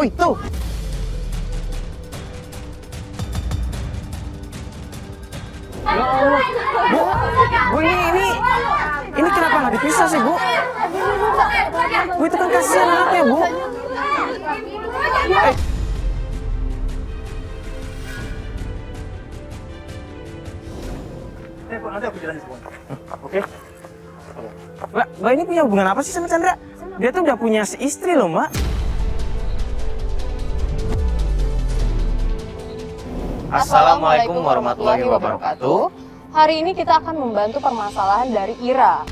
Oh itu. Ya Allah, Bu ini kenapa nggak dipisah sih, Bu? Bu itu kan kasihan anaknya, Bu. Nanti aku jelasin semua. Oke. Mbak ini punya hubungan apa sih sama Chandra? Dia tuh udah punya istri loh, Mbak. Assalamualaikum warahmatullahi wabarakatuh. Hari ini kita akan membantu permasalahan dari Ira.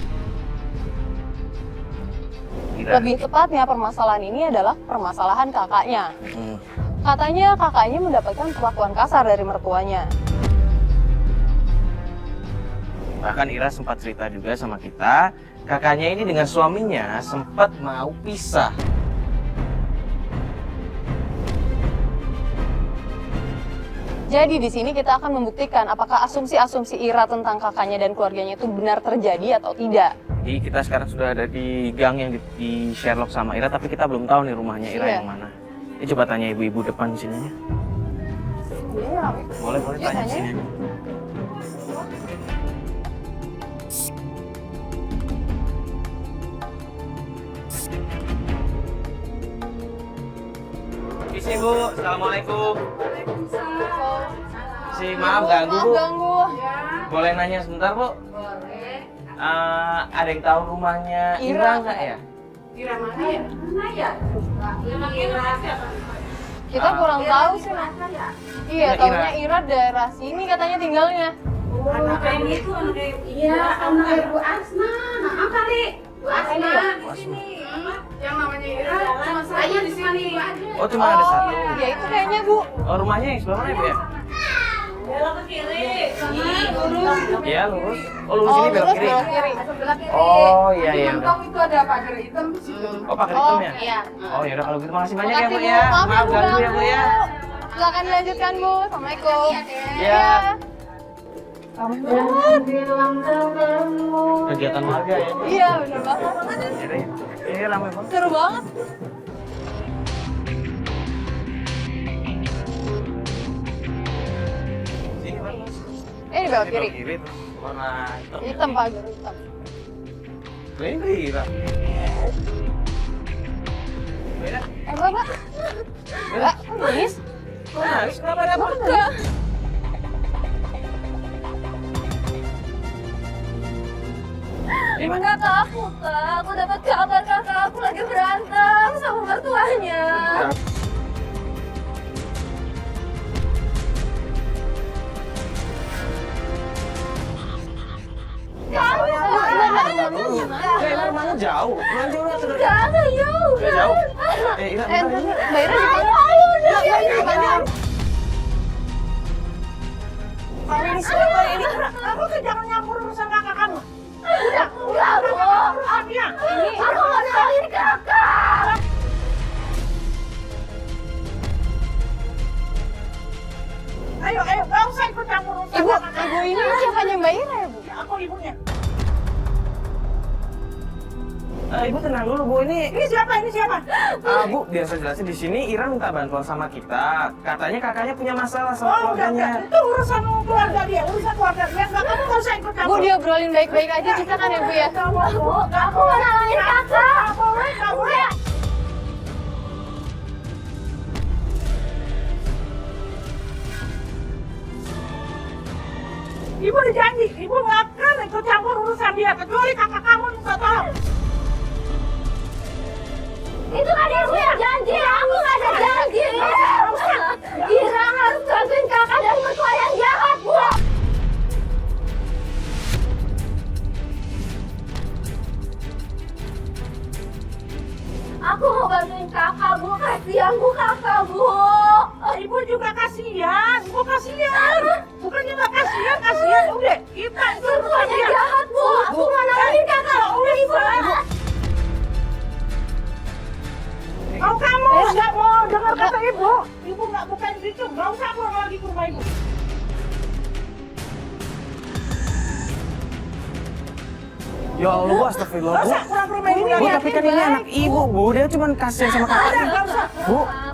Lebih tepatnya permasalahan ini adalah permasalahan kakaknya. Katanya kakaknya mendapatkan perlakuan kasar dari mertuanya. Bahkan Ira sempat cerita juga sama kita, kakaknya ini dengan suaminya sempat mau pisah. Jadi di sini kita akan membuktikan apakah asumsi-asumsi Ira tentang kakaknya dan keluarganya itu benar terjadi atau tidak. Jadi kita sekarang sudah ada di gang yang di Sherlock sama Ira, tapi kita belum tahu nih rumahnya Ira yang mana. Ini coba tanya ibu-ibu depan sini ya. Boleh tanya di sini. Isi Bu, assalamualaikum. Si maaf ganggu Bu. Boleh nanya sebentar Bu? Boleh. Ada yang tahu rumahnya Ira nggak ya? Ira mana ya? Mana ya? Ira siapa? Kita kurang tahu sih, Mas. Iya, taunya Ira daerah sini katanya tinggalnya. Anak yang itu, iya, anak Ibu Asma. Nah, kali Bu Asma di sini. Yang namanya Ira cuma saya di sini. Oh cuma ada satu. Ya itu kayaknya, Bu. Oh rumahnya yang sebelah mana ya Bu ya? Belok ke kiri. Lurus. Iya lurus. Oh lurus ini belok kiri. Belok kiri. Sebelah kiri. Oh iya Di iya. mentok itu ada pagar hitam di situ. Oh pakai hitam ya? Iya. Oh yaudah kalau gitu makasih banyak ya Bu Makasih, ya. Bu. Maaf ganggu ya Bu ya. Silakan dilanjutkan, Bu. Assalamualaikum. Iya. Kegiatan warga ya. Iya, benar banget. Ini ramai banget. Seru banget. Sini Pak. Di belok kiri. Kiri terus warna hitam. Hitam, pagar hitam. Ini Ira. Mbak. Mbak, nangis? Kok nangis? Kenapa ada apa? Enggak. Enggak, Kak, aku dapat kabar kakak aku lagi berantem sama mertuanya. Rumahnya jauh. Rumahnya jauh lah sudah. Jangan jauh. Jauh. Ira, Mbak Ira di mana? Ini siapa ini? Kamu tuh jangan nyampur urusan kakak kamu. Enggak, Bu. Urusannya. Aku mau salahin kakak. Ayo, gak usah ikut campur urusan Ibu kakak. ini siapanya Mbak Ira ya, Bu? Aku ibunya. Ibu tenang dulu Bu, ini Ini siapa? Bu, biar saya jelasin di sini Ira minta bantuan sama kita. Katanya kakaknya punya masalah sama Oh, keluarganya. itu urusan keluarga dia, urusan keluarga dia. Enggak, kamu gak usah ikut Bu, campur. diobrolin baik-baik aja kita kan ya, Bu ya? Aku mau salahin kakak. Kamu ya. Ibu dijanji, ibu nggak akan ikut campur urusan dia kecuali kakak kamu minta tolong. Itu kan ibu yang janji, aku nggak ada janji. Ira harus bantuin kakak dan mertua yang jahat, Bu. Aku mau bantuin kakak, Bu. Kasihan, Bu, kakak, Bu. Ibu juga kasihan, Bu kasihan. Bukannya nggak kasihan, kasihan. Udah, kita itu urusan dia. Jahat, Bu. Aku mau nolongin kakak. Udah, Ibu. Kalau kamu nggak mau dengar kata Ibu, Ibu nggak bukain pintu, nggak usah pulang lagi ke rumah Ibu. Ya Allah Bu, astagfirullah Nggak Bu. usah pulang ke rumah Ibu. Bu, tapi kan ini anak ibu Bu, dia cuma kasihan sama kakaknya. Nggak usah. Bu,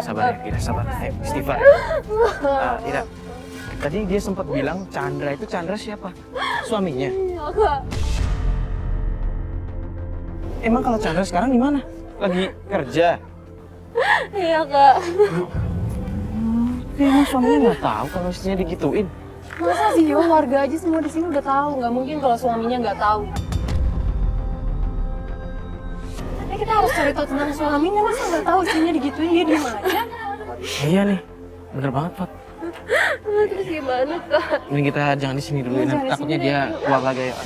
sabar ya, Ira, sabar. Ayo, istighfar. Ira, tadi dia sempat bilang Chandra itu Chandra siapa? Suaminya. Iya, Kak. Emang kalau Chandra sekarang di mana? Lagi kerja. Iya, Kak. Emang suaminya nggak tahu kalau istrinya digituin. Masa sih, Yo? Warga aja semua di sini udah tahu. Nggak mungkin kalau suaminya nggak tahu. Tapi kita harus cari tahu tentang suaminya. Masa nggak tahu istrinya digituin, dia diem aja? Iya nih, bener banget, Fat. Terus gimana, Kak? Mending kita jangan di sini dulu, Jangan nanti di takutnya sini dia deh. keluar lagi. Ayo.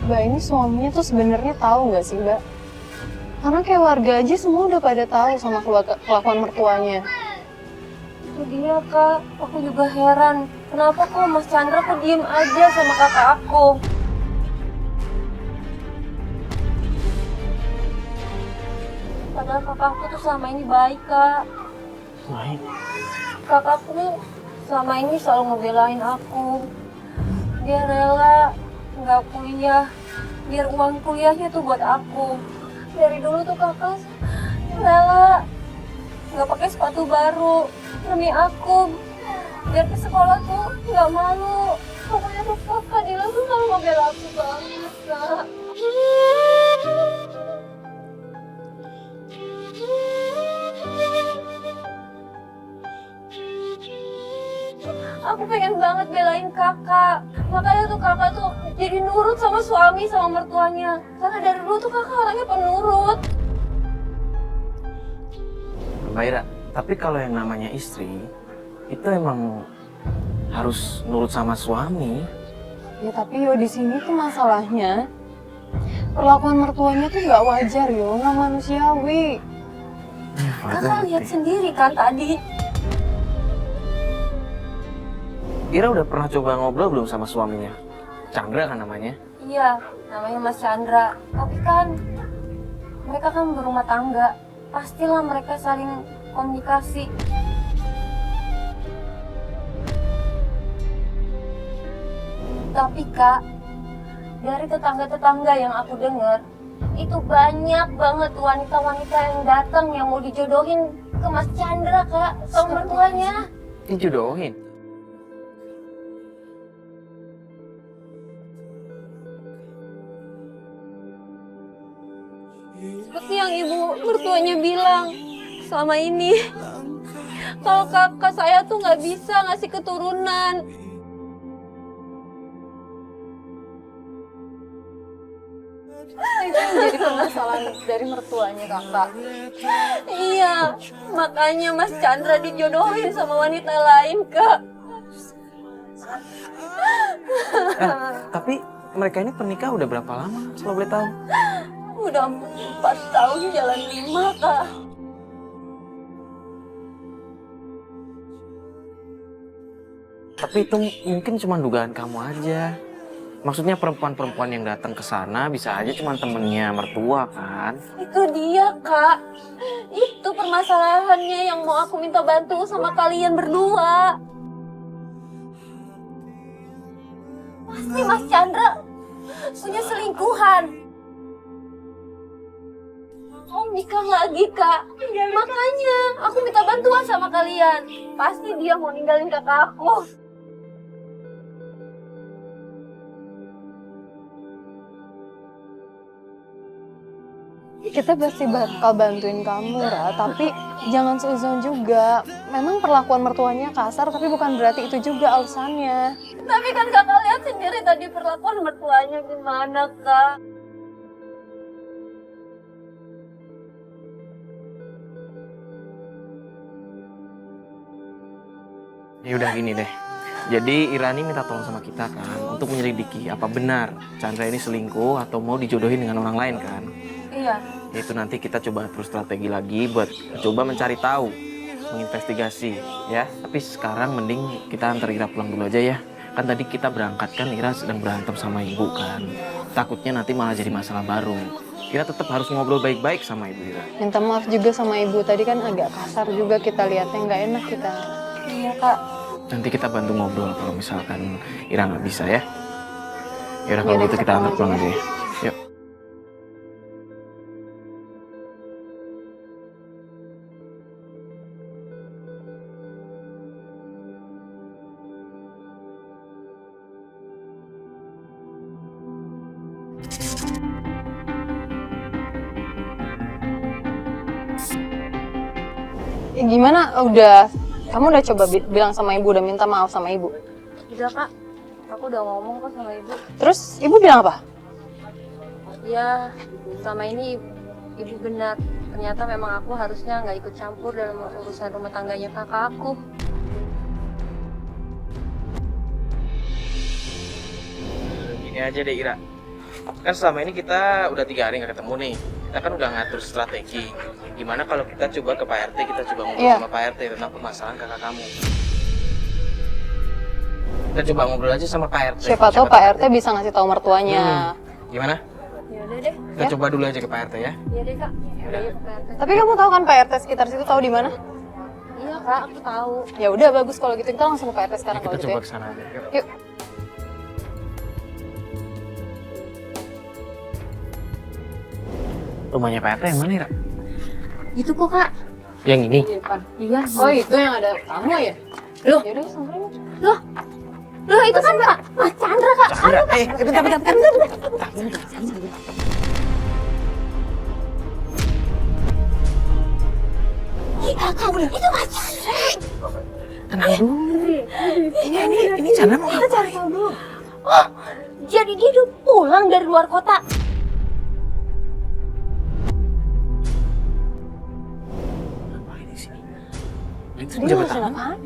Mbak, ini suaminya tuh sebenarnya tahu nggak sih, Mbak? Karena kayak warga aja semua udah pada tahu sama kelakuan mertuanya. Itu dia, Kak. Aku juga heran. Kenapa kok Mas Chandra kok diem aja sama kakak aku? Padahal kakak aku tuh selama ini baik, Kak. Baik. Kakakku nih selama ini selalu ngebelain aku. Dia rela nggak kuliah, biar uang kuliahnya tuh buat aku. Dari dulu tuh kakak rela nggak pakai sepatu baru demi aku, biar ke sekolah tuh nggak malu. Pokoknya tuh kakak Dila tuh selalu ngebela aku banget, Kak. Aku pengen banget belain kakak. Makanya tuh kakak tuh jadi nurut sama suami, sama mertuanya. Karena dari dulu tuh kakak orangnya penurut. Mbak Ira, tapi kalau yang namanya istri, itu emang harus nurut sama suami. Ya tapi Yo, di sini tuh masalahnya perlakuan mertuanya tuh nggak wajar, Yo, nggak manusiawi. Kakak lihat sendiri kan tadi. Ira udah pernah coba ngobrol belum sama suaminya? Chandra kan namanya. Iya, namanya Mas Chandra. Tapi kan mereka kan berumah tangga. Pastilah mereka saling komunikasi. Tapi Kak, dari tetangga-tetangga yang aku dengar, itu banyak banget wanita-wanita yang datang yang mau dijodohin ke Mas Chandra, Kak, sama mertuanya. Dijodohin. Seperti yang ibu mertuanya bilang selama ini, kalau kakak saya tuh nggak bisa ngasih keturunan. Itu yang jadi permasalahan dari mertuanya kakak. Iya, makanya Mas Chandra dijodohin sama wanita lain, Kak. Tapi mereka ini pernikah udah berapa lama kalau boleh tahu? Udah 4 tahun jalan 5, Kak. Tapi itu mungkin cuma dugaan kamu aja. Maksudnya perempuan-perempuan yang datang ke sana bisa aja cuma temennya mertua kan? Itu dia, Kak. Itu permasalahannya yang mau aku minta bantu sama kalian berdua. Pasti Mas Chandra punya selingkuhan. Mau nikah lagi, Kak. Makanya aku minta bantuan sama kalian. Pasti dia mau ninggalin kakak aku. Kita pasti bakal bantuin kamu, Ra. Tapi jangan seuzon juga. Memang perlakuan mertuanya kasar, tapi bukan berarti itu juga alasannya. Tapi kan kakak lihat sendiri tadi perlakuan mertuanya gimana, Kak. Ya udah gini deh. Jadi Irani minta tolong sama kita kan untuk menyelidiki apa benar Chandra ini selingkuh atau mau dijodohin dengan orang lain kan. Iya. Itu nanti kita coba atur strategi lagi buat coba mencari tahu, menginvestigasi ya. Tapi sekarang mending kita antar Ira pulang dulu aja ya. Kan tadi kita berangkat kan Ira sedang berantem sama ibu kan. Takutnya nanti malah jadi masalah baru. Ira tetap harus ngobrol baik-baik sama ibu Ira. Minta maaf juga sama ibu, tadi kan agak kasar juga kita lihatnya, nggak enak kita. Iya kak. Nanti kita bantu ngobrol kalau misalkan Ira nggak bisa ya. Yaudah kalau Yaudah, gitu kita kita antar pulang aja aja ya. Yuk. Gimana? Kamu udah coba bilang sama ibu, udah minta maaf sama ibu? Udah kak, aku udah ngomong kok sama ibu. Terus ibu bilang apa? Ya, selama ini ibu benar. Ternyata memang aku harusnya nggak ikut campur dalam urusan rumah tangganya kakak aku. Gini aja deh Ira. Kan selama ini kita udah 3 hari nggak ketemu nih. Kita kan udah ngatur strategi. Gimana kalau kita coba ke Pak RT, kita coba ngobrol Iya. sama Pak RT tentang permasalahan kakak kamu. Kita coba ngobrol aja sama Pak RT. Siapa tahu Pak RT bisa ngasih tahu mertuanya. Gimana? Ya udah deh, Kita coba dulu aja ke Pak RT ya. iya deh kak. Udah yuk Pak RT. Tapi kamu tahu kan Pak RT sekitar situ tahu di mana? Iya kak, aku tahu. Ya udah bagus kalau gitu, kita langsung ke Pak RT sekarang Kita kalau gitu coba ya. ke sana aja. Yuk. Yuk. Rumahnya Pak RT yang mana Ira? Itu kok kak. Yang ini. Di depan. Iya. Oh itu yang ada tamu ya? Loh. Yaudah samperin. Loh itu kan Pak Mas Chandra kak. Chandra, bentar. Kakak, itu Mas Chandra. Tenang dulu. Ini Chandra mau Kita cari tahu dulu. Oh, jadi dia udah pulang dari luar kota. ngapain di sini? Itu Dia jabat ngurusin tangan. apaan?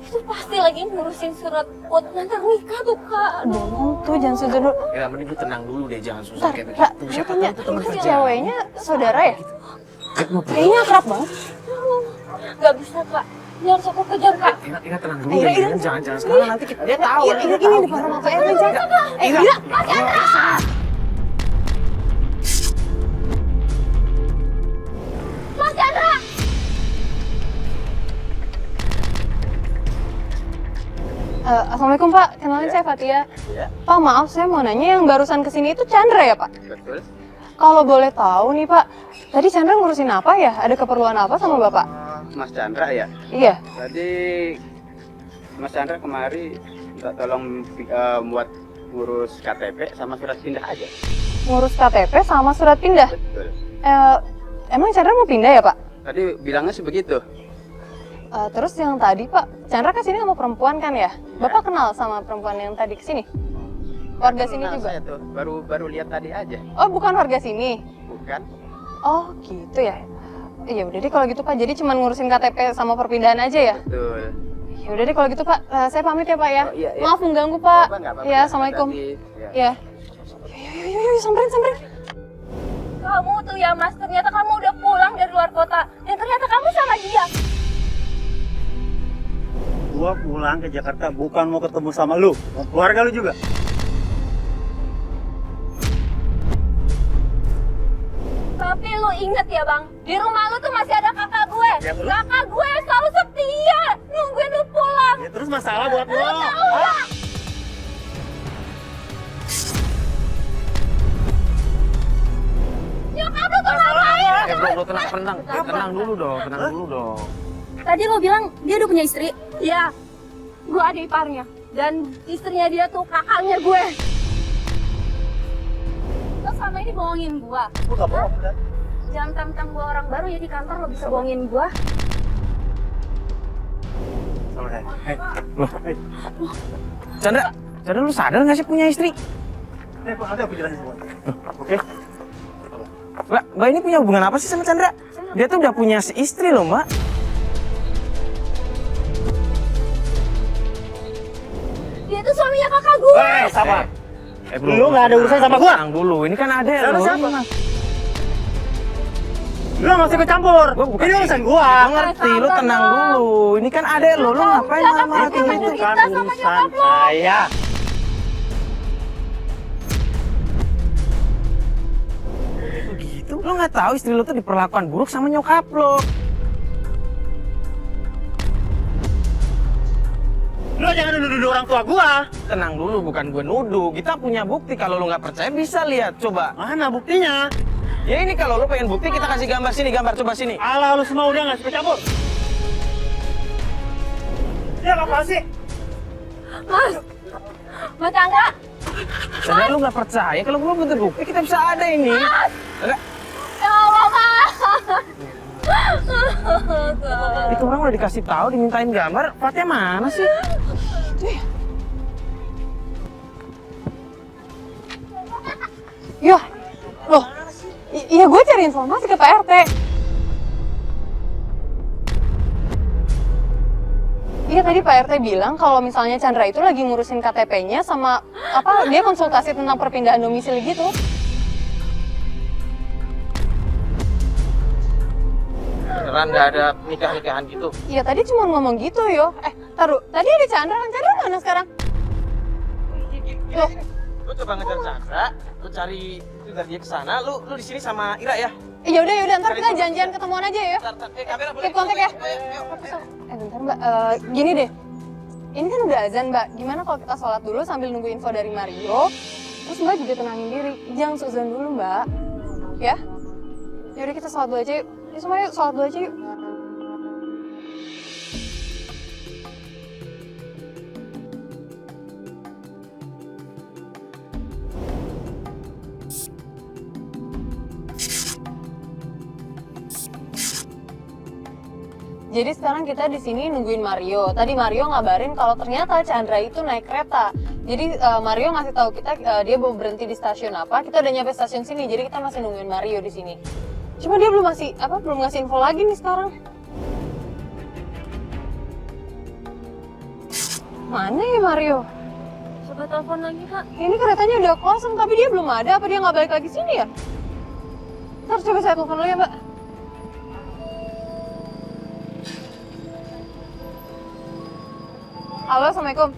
Itu pasti lagi ngurusin surat buat ngantar nikah tuh kak. Aduh, tuh jangan sedih dulu. Ya mending lu tenang dulu deh, jangan susah Bentar, kayak Ra, begitu. Siapa tanya, tahu itu teman itu kerja. ceweknya saudara ya? Mau Kayaknya akrab banget. Gak bisa kak. Dia harus aku kejar kak. Ira tenang dulu Ira, deh, Ira. jangan sekarang nanti dia tahu. Ira, Ira, ini depan rumah Pak RT, jangan. Ira. Mas Chandra. Assalamualaikum Pak, kenalin saya Fatia. Ya. Pak maaf, saya mau nanya yang barusan kesini itu Chandra ya Pak? Betul. Kalau boleh tahu nih Pak, tadi Chandra ngurusin apa ya? Ada keperluan apa sama Bapak? Mas Chandra ya. Iya. Tadi Mas Chandra kemari minta tolong buat ngurus KTP sama surat pindah aja. Ngurus KTP sama surat pindah. Betul. Emang Chandra mau pindah ya Pak? Tadi bilangnya sih begitu. Terus yang tadi Pak, Chandra kesini sama perempuan kan ya? Bapak kenal sama perempuan yang tadi kesini? Warga sini Kenal juga? Saya tuh baru lihat tadi aja. Oh bukan warga sini? Bukan? Oh gitu ya? Ya udah deh kalau gitu Pak, jadi cuma ngurusin KTP sama perpindahan aja ya? Betul. Ya udah deh kalau gitu Pak, saya pamit ya Pak ya. Oh, iya, iya. Maaf mengganggu Pak. Nggak apa-apa. Ya, assalamualaikum. Ya. Ya. Yuk, samperin. Kamu tuh ya mas, ternyata kamu udah pulang dari luar kota. Dan ternyata kamu sama dia. Gua pulang ke Jakarta bukan mau ketemu sama lu, mau keluarga lu juga. Tapi lu inget ya bang, di rumah lu tuh masih ada kakak gue. Ya, terus? Kakak gue yang selalu setia, nungguin lu pulang. Ya terus masalah buat lu. Lu tahu nggak? Nyokap lu tuh ngapain? Bro, tenang dulu dong. Tadi lo bilang dia udah punya istri? Iya, gue ada iparnya. Dan istrinya dia tuh kakaknya gue. Lo selama ini bohongin gue. Gua gak bohong kan? Jangan mentang-mentang gue orang baru ya di kantor lo bisa bohongin gue. Sama saya. Chandra lu sadar nggak sih punya istri? Nanti aku jelasin semua. Oke? Mbak ini punya hubungan apa sih sama Chandra? Dia tuh udah punya istri loh Mbak. Dia tuh suaminya kakak gue. Sama. Bro, Lu nggak ada urusan sama gua? Tenang dulu, ini kan ada Lalu lo. siapa? Lu nggak usah ikut campur. Gua bukan Ini urusan gua. Gua ngerti, lu tenang dulu. Ini kan adek lu ngapain sama laki Ini itu? bukan urusan saya. Begitu, lu nggak tahu istri lu tuh diperlakukan buruk sama nyokap lu. Lu jangan nuduh orang tua gua. Tenang dulu, bukan gue nuduh. Kita punya bukti, kalau lu nggak percaya bisa lihat, coba. Mana buktinya? Ya ini kalau lu pengen bukti, kita kasih gambar sini, gambar coba sini. Alah, lu semua udah nggak suka campur. Ya apa sih? Mas Chandra, Karena lu nggak percaya, kalau lu bentuk bukti kita bisa ada ini. Ada. ya Allah Mas. Itu orang udah dikasih tahu, dimintain gambar, Fatnya mana sih? Yo, loh, iya gue cari informasi ke Pak RT. Iya tadi Pak RT bilang kalau misalnya Chandra itu lagi ngurusin KTP-nya sama apa dia konsultasi tentang perpindahan domisili gitu. Beneran nggak ada nikah-nikahan gitu? Iya tadi cuma ngomong gitu yo. Taruh, tadi ada Chandra, kan Chandra mana sekarang? Loh, Lu coba ngejar Chandra, lu cari dia ke sana, lu di sini sama Ira ya? ya udah ntar kita janjian ketemuan aja ya. Kamera boleh. Keep kontak ya. Bentar Mbak, gini deh. Ini kan udah azan Mbak, gimana kalau kita sholat dulu sambil nunggu info dari Mario? Terus Mbak juga tenangin diri, jangan suzon dulu Mbak. Ya? Yaudah kita sholat dulu aja yuk. Ya semua yuk, sholat dulu aja yuk. Jadi sekarang kita di sini nungguin Mario. Tadi Mario ngabarin kalau ternyata Chandra itu naik kereta. Jadi Mario ngasih tahu kita dia mau berhenti di stasiun apa. Kita udah nyampe stasiun sini. Jadi kita masih nungguin Mario di sini. Cuma dia belum ngasih info lagi nih sekarang. Mana ya Mario? Coba telepon lagi Kak. Ini keretanya udah kosong tapi dia belum ada. Apa dia nggak balik lagi sini ya? Ntar coba saya telepon dulu ya Mbak. Halo, Assalamualaikum.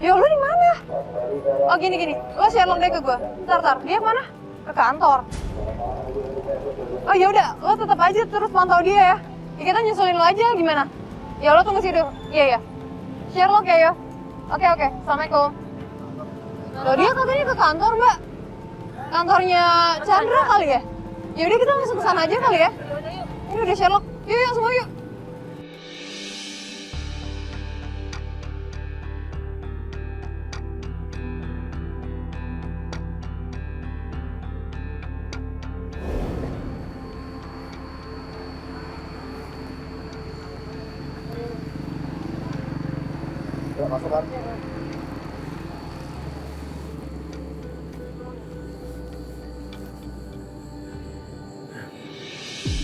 Yo, lu di mana? Oh gini, lo Sherlock deh ke gue. Ntar, dia mana? Ke kantor. Oh ya udah, lo tetap aja terus pantau dia ya. Ya kita nyusulin lo aja, gimana? Ya lo tunggu situ. Iya. Sherlock ya, yo. Oke. Assalamualaikum. Loh dia katanya ke kantor, Mbak. Kantornya Chandra kali ya? Ya udah kita langsung ke sana aja kali ya. Ini udah Sherlock. Yuk semua yuk.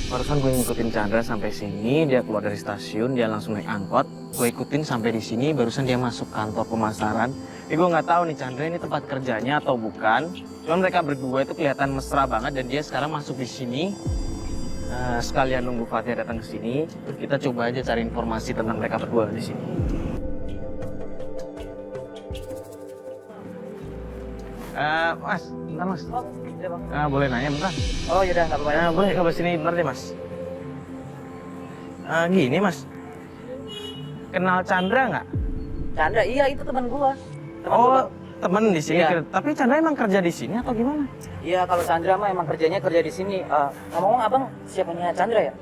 Barusan gue ngikutin Chandra sampai sini, dia keluar dari stasiun, dia langsung naik angkot. Gue ikutin sampai di sini, barusan dia masuk kantor pemasaran. Gue nggak tahu nih Chandra ini tempat kerjanya atau bukan. Cuma mereka berdua itu kelihatan mesra banget dan dia sekarang masuk di sini. Sekalian nunggu Fathia datang ke sini, kita coba aja cari informasi tentang mereka berdua di sini. Mas, bentar mas. Boleh nanya bentar? Oh yaudah, nggak apa-apa. Boleh ke sini bentar deh mas. Gini mas, kenal Chandra nggak? Chandra, iya itu teman gua. Temen di sini. Iya. Tapi Chandra emang kerja di sini atau gimana? Iya, kalau Chandra mah emang kerja di sini. Ngomong-ngomong abang siapanya Chandra ya?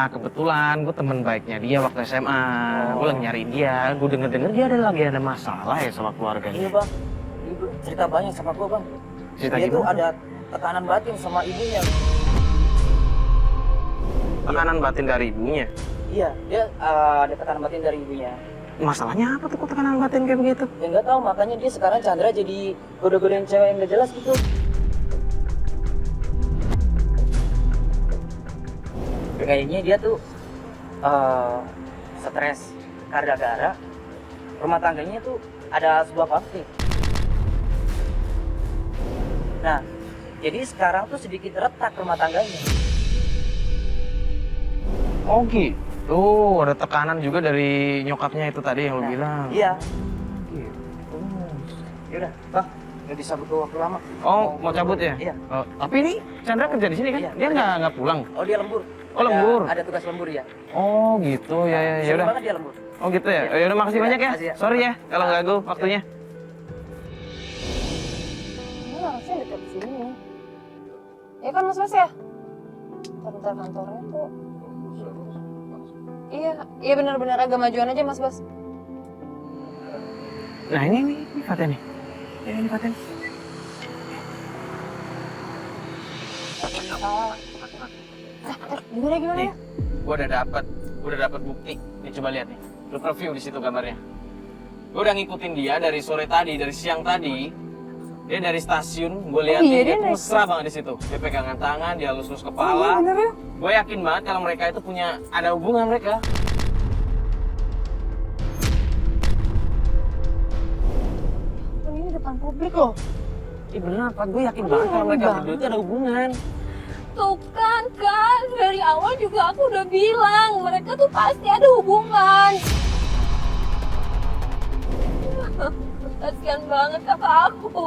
Kebetulan gue temen baiknya dia waktu SMA. Gue lagi nyariin dia. Gue denger dia lagi ada masalah ya sama keluarganya. Iya bang, ibu cerita banyak sama gua bang. Cerita Dia tuh gimana? ada tekanan batin sama ibunya. Tekanan batin dari ibunya. Iya, dia ada tekanan batin dari ibunya. Masalahnya apa tuh kok tekanan batin kayak begitu? Ya nggak tahu, makanya dia sekarang Chandra jadi goda-godain cewek yang nggak jelas gitu. Kayaknya dia tuh stres gara-gara rumah tangganya tuh ada sebuah konflik. Nah, jadi sekarang tuh sedikit retak rumah tangganya. Oh gitu, ada tekanan juga dari nyokapnya itu tadi yang lo bilang. Iya. Gitu. Yaudah, Bang. Nggak bisa butuh waktu lama. Oh, mau cabut ya? Iya. Oh, tapi ini Chandra kerja di sini kan? Iya, Dia nggak pulang. Oh, dia lembur. Oh, lembur. Ada tugas lembur ya. Oh gitu, ya Sering udah. banget dia lembur. Oh gitu ya. Iya. Ya udah makasih Iya, banyak ya. makasih ya. Sorry ya kalau ganggu waktunya. Ini harusnya dekat sini. Ya kan Mas ya? Bentar kantornya tuh. Iya benar-benar agak majuan aja Mas Bas. Nah ini Faten nih. Ini Faten. Gimana Nih, ya? gua udah dapat bukti. Nih coba lihat nih. Lu review di situ gambarnya. Gua udah ngikutin dia dari sore tadi, dari siang tadi. Dia dari stasiun, gue liatin iya, dia dia naik mesra banget di situ. Dia pegangan tangan, dia halus-halus kepala. Bener ya? Gue yakin banget kalau mereka itu ada hubungan mereka. Ini depan publik loh. Ih bener, Pak. Gue yakin banget kalau mereka berdua itu ada hubungan. Tuh kan, dari awal juga aku udah bilang mereka tuh pasti ada hubungan. Kasian banget kakak aku.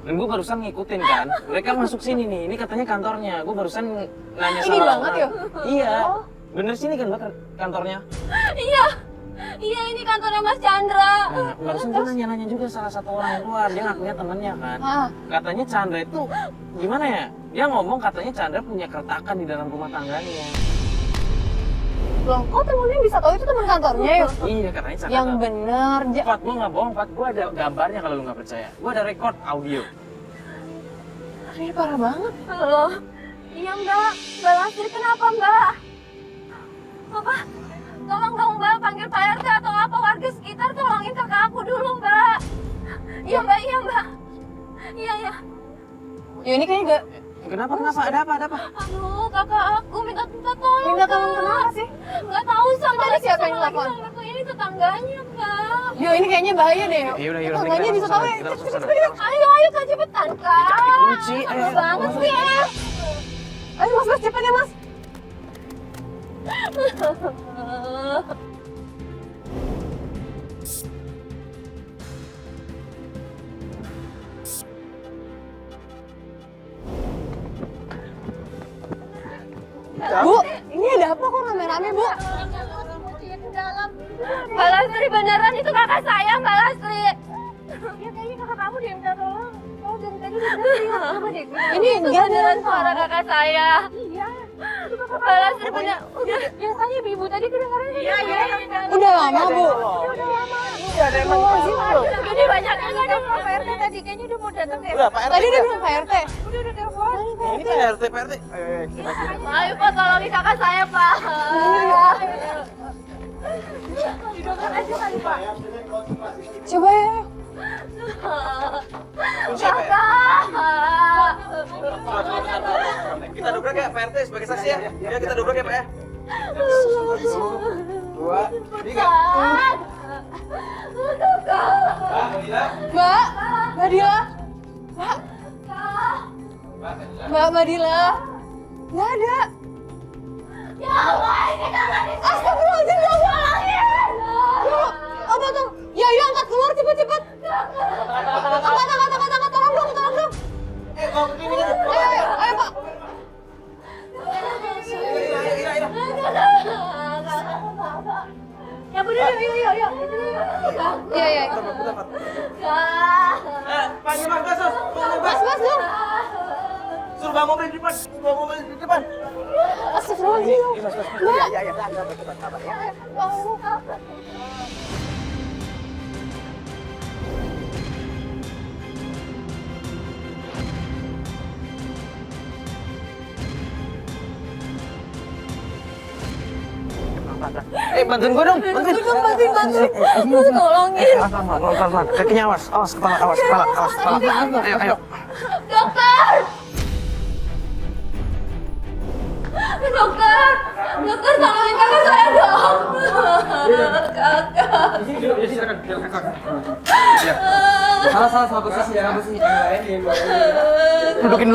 Dan gue barusan ngikutin kan, mereka masuk sini nih, ini katanya kantornya. Gue barusan nanya Ini sama banget orang. ya? Iya, bener sini kan Mbak kantornya. Iya ini kantornya Mas Chandra. Nah, barusan gue nanya-nanya juga salah satu orang yang keluar, dia ngakunya temennya kan. Ah, Katanya Chandra itu, gimana ya? Dia ngomong katanya Chandra punya keretakan di dalam rumah tangganya. loh kok temennya bisa tahu itu teman kantornya ya? Iya, katanya Chandra. Yang bener, Fat, gue nggak bohong, Fat. Gue ada gambarnya kalau lu nggak percaya. Gue ada record audio. Ini parah banget. Halo. Iya Mbak Lastri kenapa Mbak? Apa? Tolong dong Mbak panggil Pak RT atau apa warga sekitar tolongin kakak aku dulu Mbak. Iya Mbak. Iya. Ya ini kayaknya gak... Kenapa? Ada apa? Aduh kakak aku minta tolong. Minta tolong kenapa sih? Nggak tahu sama Tadi siapa yang lagi telepon? sama tuh ini tetangganya Kak. Yo ini kayaknya bahaya deh. Yaudah, Tetangganya bisa tahu ya. kita langsung sana. Ayo Kak cepetan Kak. Kunci, ayo. Lama banget sih. Ayo Mas cepet ya Mas. Bu, ini ada apa kok rame-rame Bu? Mbak Lastri beneran itu kakak saya Mbak Lastri. Ya kayaknya kakak kamu dia minta tolong. Oh dari tadi Ini enggak beneran suara kakak saya. Iya. Mbak Lastri bener. Udah biasanya ibu tadi kedengarannya. Iya. Udah lama Bu. Udah lama. Jadi banyak yang ada Pak RT tadi kayaknya udah mau datang deh. Udah, Pak RT. Tadi udah bilang Pak RT. Udah telepon. Ini Pak RT. Ayo Pak tolongin kakak saya Pak. Dudukkan aja kali Pak. Coba ya. Kakak. Kita dobrak ya Pak RT sebagai saksi ya. Ya kita dobrak ya Pak ya. 2, 3. Mbak Dila. Mbak Dila. Nggak ada. Ya Allah, ini kakak di Astagfirullahaladzim, ya Allah. Apa tuh? Ya, angkat keluar cepet. Angkat, tolong dong. Ayo, Pak. Ya bener, yuk. Iya. Panggil Mas Sos. Mas dong. Suruh bawa mobil di depan. Astagfirullahaladzim. Mbak. Bantuin gue dong. Bantuin. Tolongin. Pelan. Kakinya awas, kepala. Ayo. Dokter tolongin kakak saya dong. Kakak. Salah posisi yang lain. Dudukin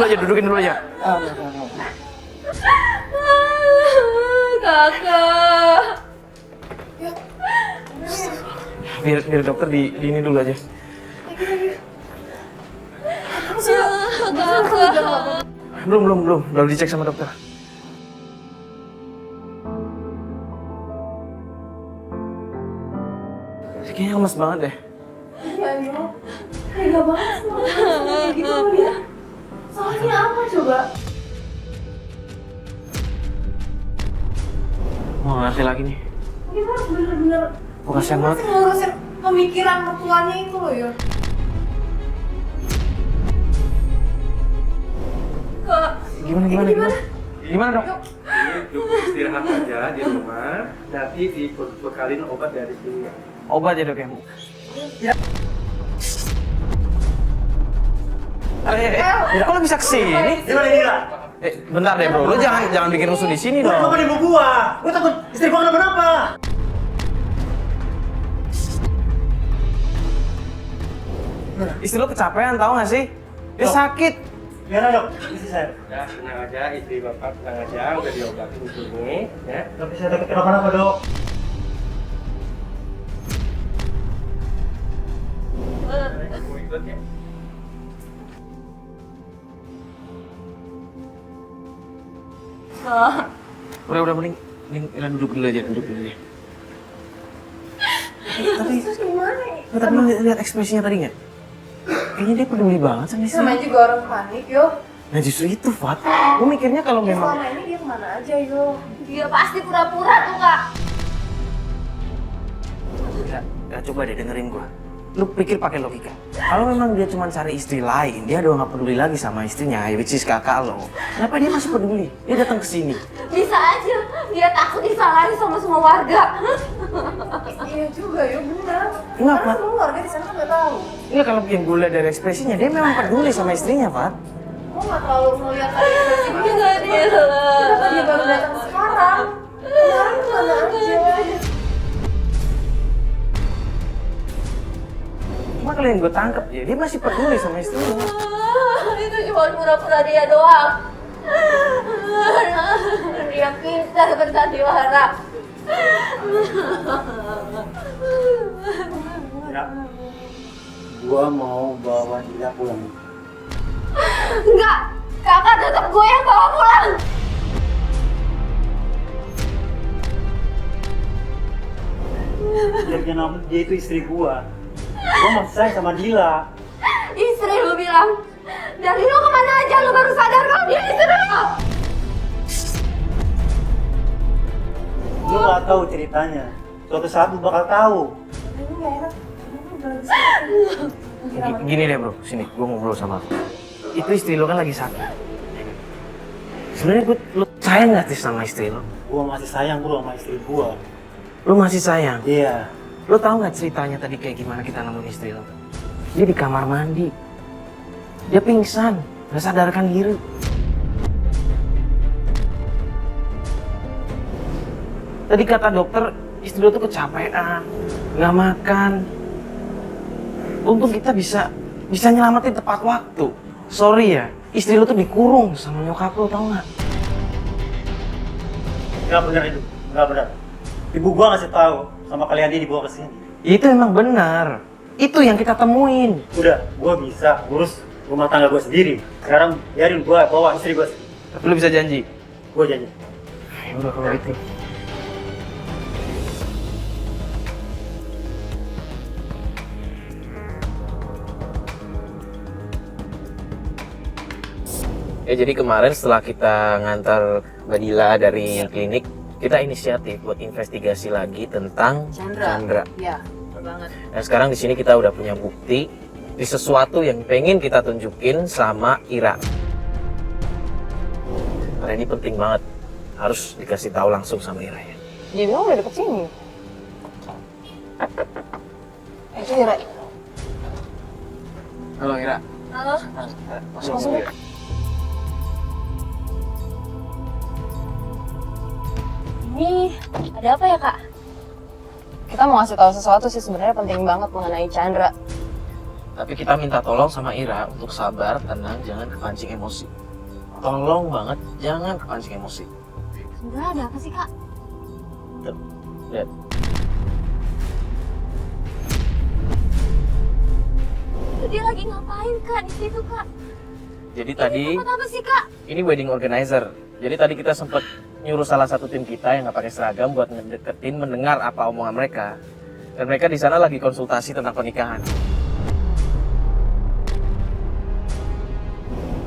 dulu aja. kakak. Biar dokter di ini dulu aja. Kakak. Belum. Baru dicek sama dokter. Kayaknya lemes banget deh. Ya Yo, tega banget sama kayak gitu loh ya. Soalnya apa coba? Mau ngerti lagi nih. Ini harus bener-bener Gue kasihan banget. ngurusin pemikiran mertuanya itu loh ya. Kak, Gimana dok? Cukup istirahat aja di rumah, nanti dibekalin obat dari sini. Obat ya dok ya? Kok lo bisa kesini? Gimana Dila? Bentar deh bro, lo jangan bikin rusuh di sini Lu dong. makan ibu gua. Gua takut istri gua kenapa-napa. Istri lo kecapean tau gak sih? Dia sakit. Gimana dok? Istri saya. Ya, tenang aja, istri bapak tenang aja, udah diobatin di sini, ya. Tapi saya takut kenapa-napa dok. Mau ikut ya? Udah mending Ira duduk dulu aja. Tapi lo lihat ekspresinya tadi nggak? Kayaknya dia peduli banget sama istri. Namanya juga orang panik, Yo. Nah justru itu, Fat. Gue mikirnya kalau memang... Selama ini dia kemana aja, Yo? dia pasti pura-pura tuh kak. Gak coba deh dengerin gue. Lu pikir pakai logika. Kalau memang dia cuma cari istri lain, dia udah gak peduli lagi sama istrinya, which is kakak lo. Kenapa dia masih peduli? Dia datang ke sini. Bisa aja, dia takut disalahin sama semua warga. Iya juga, Yo, benar. Kenapa? Karena semua warga di sana kan nggak tahu. Enggak, kalau yang gue lihat dari ekspresinya, dia memang peduli sama istrinya, Fat. Gue nggak terlalu melihat dari ekspresi dia. Kenapa dia baru datang sekarang? Kemarin kemana aja? Cuma kalau yang gue tangkep ya, dia masih peduli sama istrinya. Itu cuma pura-pura dia doang. Dia pintar bersandiwara. Ya. Gua mau bawa dia pulang. Enggak, kakak tetap gue yang bawa pulang. Dia punya nama, dia itu istri gua. Gua masih sayang sama Dila. Istri lu bilang, dari lu kemana aja lu baru sadar kalau dia istri lu. Lu gak tahu ceritanya. Suatu saat lu bakal tahu. Gini deh bro, sini, gue ngobrol sama lu. Itu istri lo kan lagi sakit. Sebenarnya lu sayang gak sih sama istri lo? Gua masih sayang bro sama istri gua. Lu masih sayang? Iya. Lo tahu nggak ceritanya tadi kayak gimana kita nemuin istri lo? Dia di kamar mandi. Dia pingsan, nggak sadarkan diri. Tadi kata dokter, istri lo tuh kecapean, nggak makan. Untung kita bisa nyelamatin tepat waktu. Sorry ya, istri lo tuh dikurung sama nyokap lo, tau nggak? Gak benar itu, gak benar. Ibu gua ngasih tahu sama kalian dia dibawa ke sini. Itu emang benar. Itu yang kita temuin. Udah, gua bisa ngurus rumah tangga gua sendiri. Sekarang biarin gua bawa istri gua. Tapi lo bisa janji? Gua janji. Ya udah kalau gitu. Ya jadi kemarin setelah kita ngantar Mbak Dila dari klinik, kita inisiatif buat investigasi lagi tentang Chandra. Iya, banget. Nah sekarang di sini kita udah punya bukti di sesuatu yang pengen kita tunjukin sama Ira. Karena ini penting banget, harus dikasih tahu langsung sama Ira ya. Dia bilang udah deket sini. Itu Ira. Halo Ira. Halo. Masuk Ira. Ini ada apa ya kak? Kita mau ngasih tahu sesuatu sih sebenarnya penting banget mengenai Chandra. Tapi kita minta tolong sama Ira untuk sabar, tenang, jangan kepancing emosi. Tolong banget, jangan kepancing emosi. Sebenarnya ada apa sih kak? Tuh, lihat. Dia lagi ngapain Kak di situ Kak? Jadi tadi Ini tempat apa sih Kak? ini wedding organizer. Jadi tadi kita sempat nyuruh salah satu tim kita yang nggak pakai seragam buat ngedeketin mendengar apa omongan mereka. Dan mereka di sana lagi konsultasi tentang pernikahan.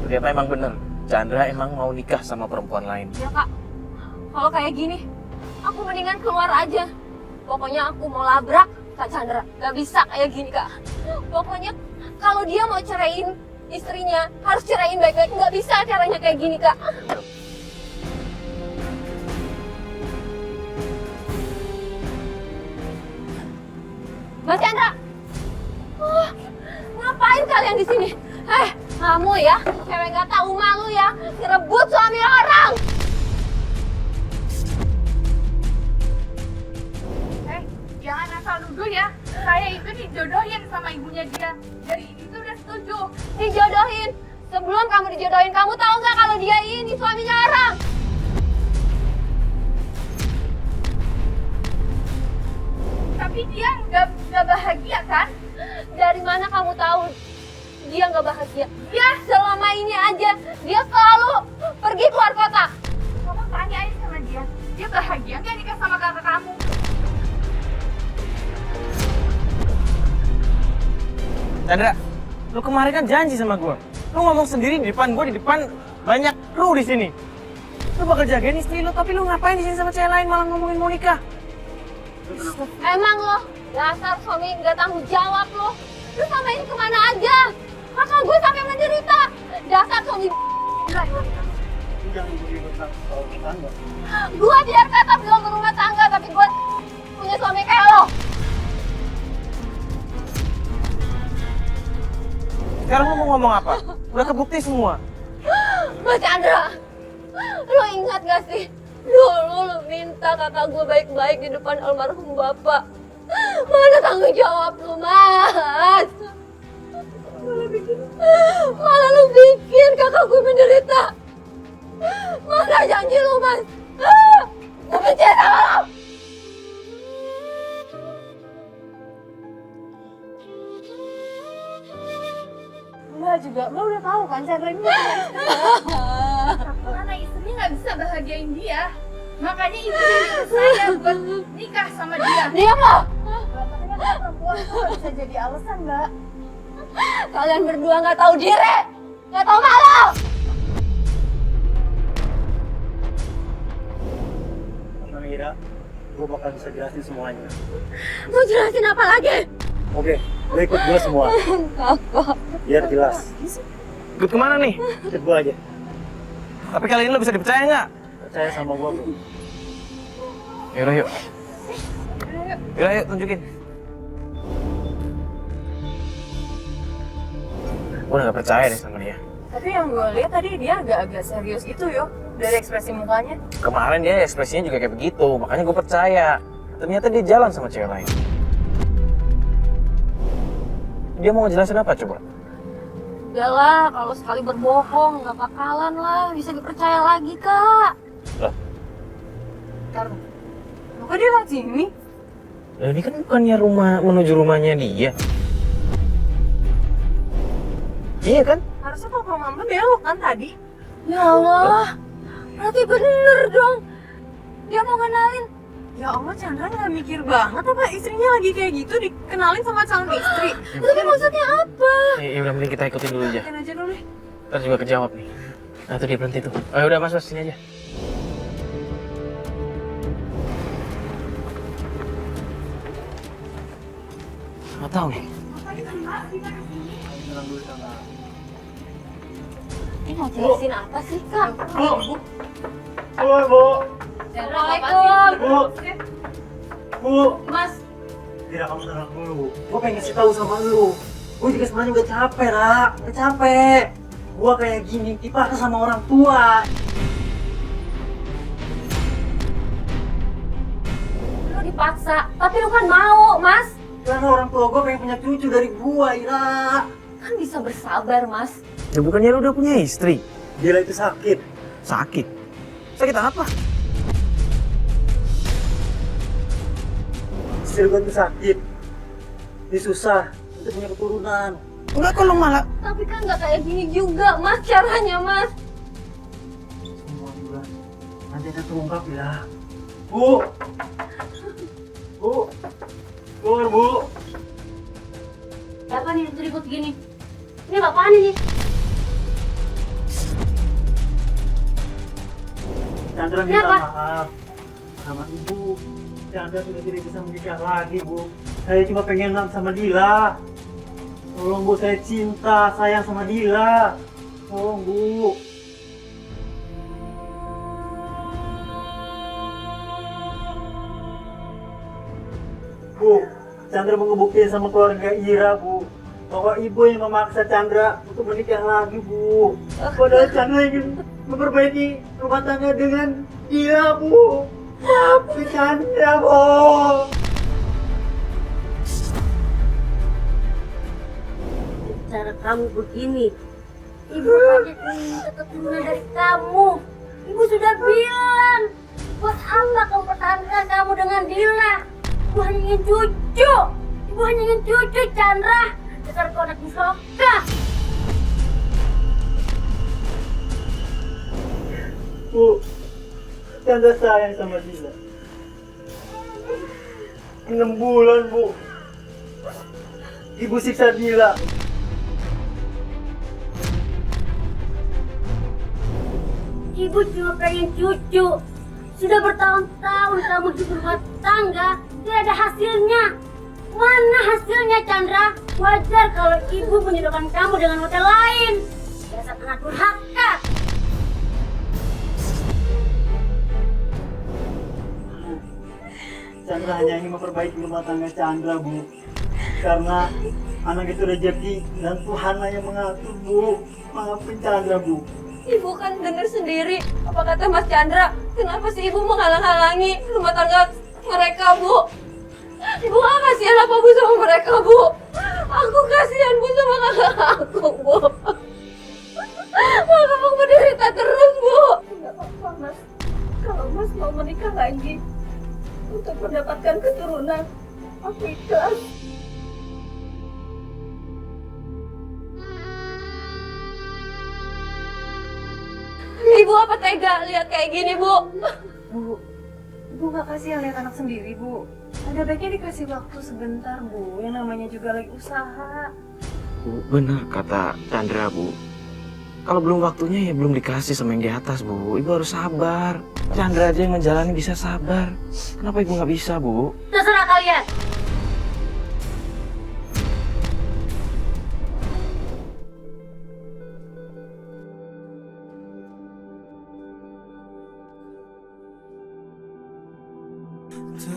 Ternyata emang bener, Chandra emang mau nikah sama perempuan lain. Ya Kak, kalau kayak gini, aku mendingan keluar aja. Pokoknya aku mau labrak Kak Chandra. Gak bisa kayak gini Kak. Pokoknya kalau dia mau ceraiin istrinya, harus ceraiin baik-baik. Gak bisa caranya kayak gini Kak. Mas Chandra, ngapain kalian di sini? Kamu ya, cewek gak tahu malu ya, ngerebut suami orang. Jangan asal nuduh ya. Saya itu dijodohin sama ibunya dia. Dari ini tuh udah setuju. Dijodohin. Sebelum kamu dijodohin, kamu tahu nggak kalau dia ini suaminya orang? Tapi dia nggak bahagia kan? Dari mana kamu tahu dia nggak bahagia? Ya selama ini aja dia selalu pergi keluar kota. Kamu tanyain sama dia. Dia bahagia nggak nikah sama kakak kamu? Chandra, lu kemarin kan janji sama gue. Lu ngomong sendiri di depan gue, di depan banyak kru di sini. Lu bakal jagain istri lu, tapi lu ngapain di sini sama cewek lain malah ngomongin mau nikah? Emang lo dasar suami nggak tanggung jawab lo. Lu sama ini kemana aja? Kakak gue sampai menderita. Dasar suami. Jangan ribut soal tetangga. Gue biar kata belum berumah tangga, tapi gue punya suami kayak lo. Sekarang lu mau ngomong apa? Udah kebukti semua. Mas Chandra, lo ingat gak sih? Dulu lo minta kakak gue baik-baik di depan almarhum bapak. Mana tanggung jawab lo, Mas? Malah lo bikin kakak gue menderita. Mana janji lo, Mas? Gue benci sama lo. Mbak juga, Mbak udah tahu kan Chandra ini Karena istrinya nggak bisa bahagiain dia. Makanya ibu nyuruh saya buat nikah sama dia. Diam lo! tapi kan perempuan itu nggak bisa jadi alasan, Mbak. Kalian berdua nggak tahu diri, nggak tahu malu. Tenang Ira, gue bakal bisa jelasin semuanya. Mau jelasin apa lagi? Oke, lo ikut gue semua. Biar jelas. Ikut kemana nih? Ikut gue aja. Tapi kali ini lu bisa dipercaya nggak? Percaya sama gue, bro. Yaudah yuk. Yaudah yuk, tunjukin. Gue udah gak percaya deh sama dia. Tapi yang gue lihat tadi dia agak-agak serius gitu yo, dari ekspresi mukanya. Kemarin dia ekspresinya juga kayak begitu, makanya gue percaya. Ternyata dia jalan sama cewek lain. Dia mau ngejelasin apa coba? Udah lah, kalau sekali berbohong nggak bakalan lah bisa dipercaya lagi kak. Lah, Kok dia lewat sini? ini kan bukannya rumah menuju rumahnya dia. Iya kan? Harusnya kalau ke rumah Mbak belok kan tadi. Ya Allah, berarti bener dong. Dia mau kenalin. Ya Allah, Chandra nggak mikir banget apa istrinya lagi kayak gitu dikenalin sama calon istri. Tapi maksudnya apa? Ya udah mending kita ikutin dulu aja. Ikutin aja dulu deh. Ntar juga kejawab nih. Nah tuh dia berhenti tuh. Oh udah mas sini aja. Nggak tahu nih. Ini mau jelasin apa sih kak? Bu! Bu! Assalamualaikum. Bu! Bu! Mas, Ira, kamu tenang dulu. Gue pengen kasih tahu sama lu. Gue juga sebenarnya udah capek, Ra. Udah capek. Gue kayak gini dipaksa sama orang tua. lu dipaksa, tapi lu kan mau, Mas. Karena orang tua gue pengen punya cucu dari gue, Ira. Kan bisa bersabar, Mas. Ya bukannya lu udah punya istri? Gila itu sakit. Sakit? Sakit apa? istri gue tuh sakit. Dia susah untuk punya keturunan. Enggak, kalau malah Tapi kan nggak kayak gini juga, Mas, caranya, Mas. Semua juga nanti akan terungkap ya. Bu! Bu! Keluar, Bu! Siapa nih yang ribut gini? Ini bapaknya nih. Chandra minta Kenapa? maaf sama Ibu. Chandra sudah tidak bisa menikah lagi, Bu. Saya cuma pengen sama Dila. Tolong, Bu, saya cinta, sayang sama Dila. Tolong, Bu. Bu, Chandra mau ngebuktiin sama keluarga Ira, Bu, bahwa Ibu yang memaksa Chandra untuk menikah lagi, Bu. Padahal Chandra ingin memperbaiki rumah tangga dengan dia, Bu. Maafin Chandra, Bu. Cara kamu begini. Ibu hanya ingin keturunan dari kamu. Ibu sudah bilang. Buat apa kamu pertahankan kamu dengan Dila? Ibu hanya ingin cucu. Ibu hanya ingin cucu, Chandra. Dasar kau anak musoka. Bu, Chandra sayang sama Dila. 6 bulan, Bu. Ibu siksa Dila. Ibu cuma pengen cucu. Sudah bertahun-tahun kamu hidup berumah tangga, tidak ada hasilnya. Mana hasilnya, Chandra? Wajar kalau ibu menjodohkan kamu dengan hotel lain. Dasar anak durhaka. Chandra hanya ingin memperbaiki rumah tangga Chandra, Bu. Karena anak itu rezeki dan Tuhan yang mengatur, Bu. Maafin Chandra, Bu. Ibu kan dengar sendiri apa kata Mas Chandra. Kenapa sih Ibu menghalang-halangi rumah tangga mereka, Bu? Ibu gak kasihan apa, Bu, sama mereka, Bu? Aku kasihan, Bu, sama kakak aku, Bu. Kakak aku menderita terus, Bu. Gak apa-apa, Mas. Kalau Mas mau menikah lagi untuk mendapatkan keturunan, aku ikhlas. Ibu apa tega lihat kayak gini, Bu? Bu gak kasihan lihat anak sendiri, Bu. Ada baiknya dikasih waktu sebentar, Bu. Yang namanya juga lagi usaha. Bu, benar kata Chandra, Bu. Kalau belum waktunya ya belum dikasih sama yang di atas, Bu. Ibu harus sabar. Chandra aja yang menjalani bisa sabar. Kenapa Ibu nggak bisa, Bu? Terserah kalian.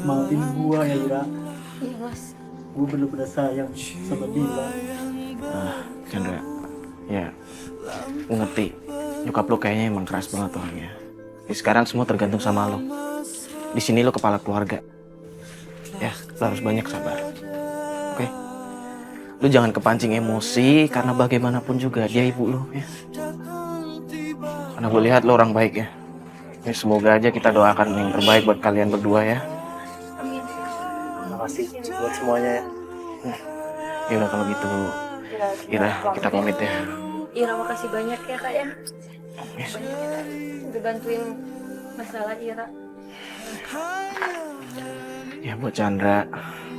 Maafin gua ya, Ira. Iya, Mas. Gua bener-bener sayang sama Dila. Chandra, ya, gue ngerti. Nyokap lo kayaknya emang keras banget orangnya. Jadi sekarang semua tergantung sama lo. Di sini lo kepala keluarga. Ya, lo harus banyak sabar. Oke? Lo jangan kepancing emosi karena bagaimanapun juga dia ibu lo, ya. Karena gue lihat lo orang baik ya. Ya semoga aja kita doakan yang terbaik buat kalian berdua ya. Terima kasih buat semuanya ya. Ya udah kalau gitu, Ira, kita pamit ya. Ira, makasih banyak ya, Kak, ya. Yes. Banyak ya, Kak. Udah bantuin masalah Ira. Ya buat Chandra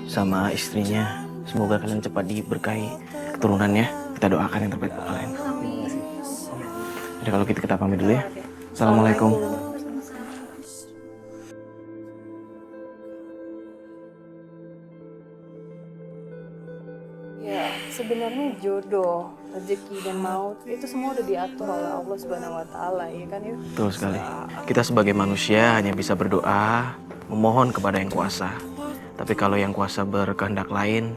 sama istrinya, semoga kalian cepat diberkahi keturunannya. Kita doakan yang terbaik buat kalian. Jadi kalau gitu kita pamit dulu ya. Assalamualaikum. Ya, sebenarnya jodoh, rezeki dan maut itu semua udah diatur oleh Allah Subhanahu wa taala, ya kan ya? Betul sekali. Kita sebagai manusia hanya bisa berdoa, memohon kepada yang kuasa. Tapi kalau yang kuasa berkehendak lain,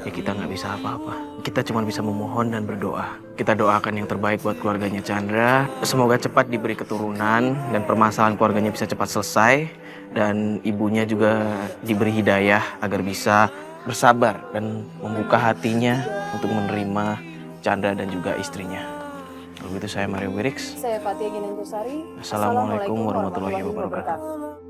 ya kita nggak bisa apa-apa. Kita cuma bisa memohon dan berdoa. Kita doakan yang terbaik buat keluarganya Chandra. Semoga cepat diberi keturunan dan permasalahan keluarganya bisa cepat selesai. Dan ibunya juga diberi hidayah agar bisa bersabar dan membuka hatinya untuk menerima Chandra dan juga istrinya. Kalau gitu saya Mario Wirix. Saya Fatia Ginanjarsari. Assalamualaikum warahmatullahi wabarakatuh.